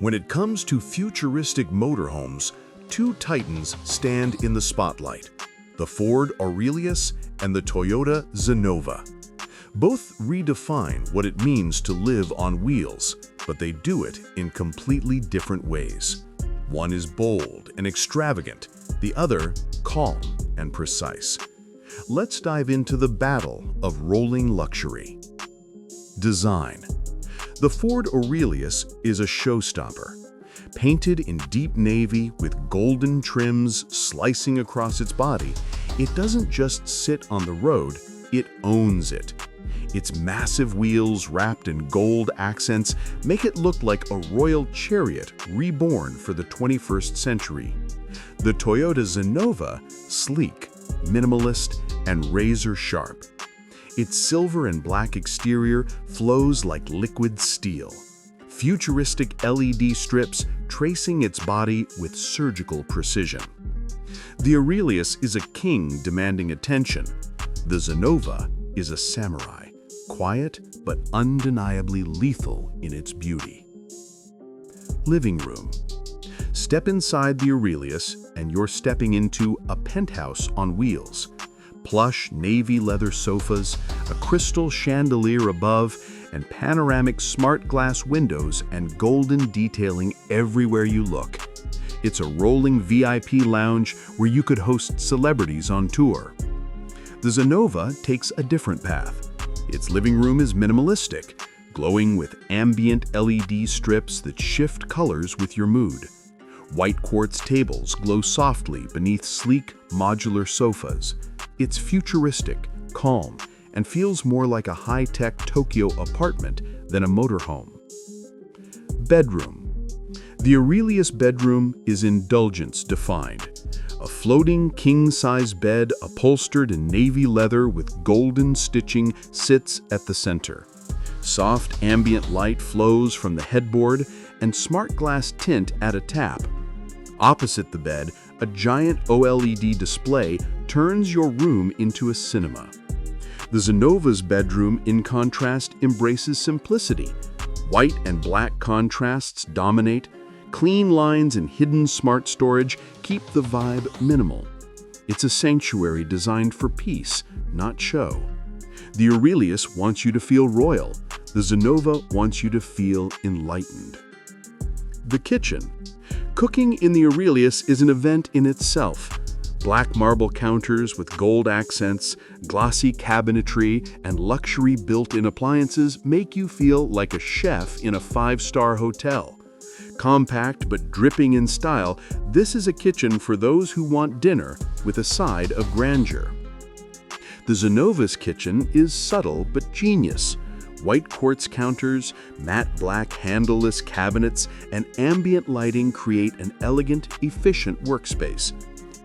When it comes to futuristic motorhomes, two titans stand in the spotlight: the Ford Aurelius and the Toyota Zenova. Both redefine what it means to live on wheels, but they do it in completely different ways. One is bold and extravagant, the other calm and precise. Let's dive into the battle of rolling luxury. Design. The Ford Aurelius is a showstopper. Painted in deep navy with golden trims slicing across its body, it doesn't just sit on the road, it owns it. Its massive wheels wrapped in gold accents make it look like a royal chariot reborn for the 21st century. The Toyota Zenova, sleek, minimalist, and razor-sharp. Its silver and black exterior flows like liquid steel. Futuristic LED strips tracing its body with surgical precision. The Aurelius is a king demanding attention. The Zenova is a samurai, quiet but undeniably lethal in its beauty. Living room. Step inside the Aurelius and you're stepping into a penthouse on wheels. Plush navy leather sofas, a crystal chandelier above, and panoramic smart glass windows and golden detailing everywhere you look. It's a rolling VIP lounge where you could host celebrities on tour. The Zenova takes a different path. Its living room is minimalistic, glowing with ambient LED strips that shift colors with your mood. White quartz tables glow softly beneath sleek, modular sofas. It's futuristic, calm, and feels more like a high-tech Tokyo apartment than a motorhome. Bedroom. The Aurelius bedroom is indulgence defined. A floating king-size bed upholstered in navy leather with golden stitching sits at the center. Soft ambient light flows from the headboard and smart glass tint at a tap. Opposite the bed, a giant OLED display turns your room into a cinema. The Zenova's bedroom, in contrast, embraces simplicity. White and black contrasts dominate. Clean lines and hidden smart storage keep the vibe minimal. It's a sanctuary designed for peace, not show. The Aurelius wants you to feel royal. The Zenova wants you to feel enlightened. The kitchen. Cooking in the Aurelius is an event in itself. Black marble counters with gold accents, glossy cabinetry, and luxury built-in appliances make you feel like a chef in a five-star hotel. Compact but dripping in style, this is a kitchen for those who want dinner with a side of grandeur. The Zenova's kitchen is subtle but genius. White quartz counters, matte black handleless cabinets, and ambient lighting create an elegant, efficient workspace.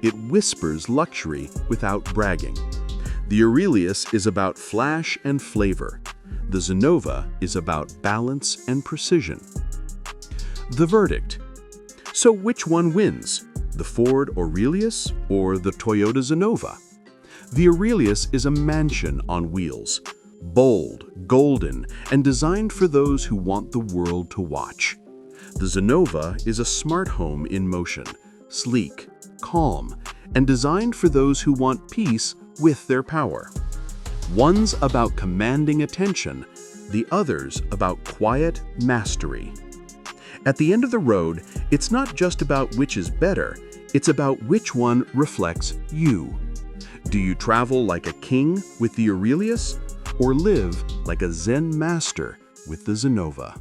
It whispers luxury without bragging. The Aurelius is about flash and flavor. The Zenova is about balance and precision. The verdict. So which one wins? The Ford Aurelius or the Toyota Zenova? The Aurelius is a mansion on wheels. Bold, golden, and designed for those who want the world to watch. The Zenova is a smart home in motion, sleek, calm, and designed for those who want peace with their power. One's about commanding attention, the other's about quiet mastery. At the end of the road, it's not just about which is better, it's about which one reflects you. Do you travel like a king with the Aurelius, or live like a Zen master with the Zenova?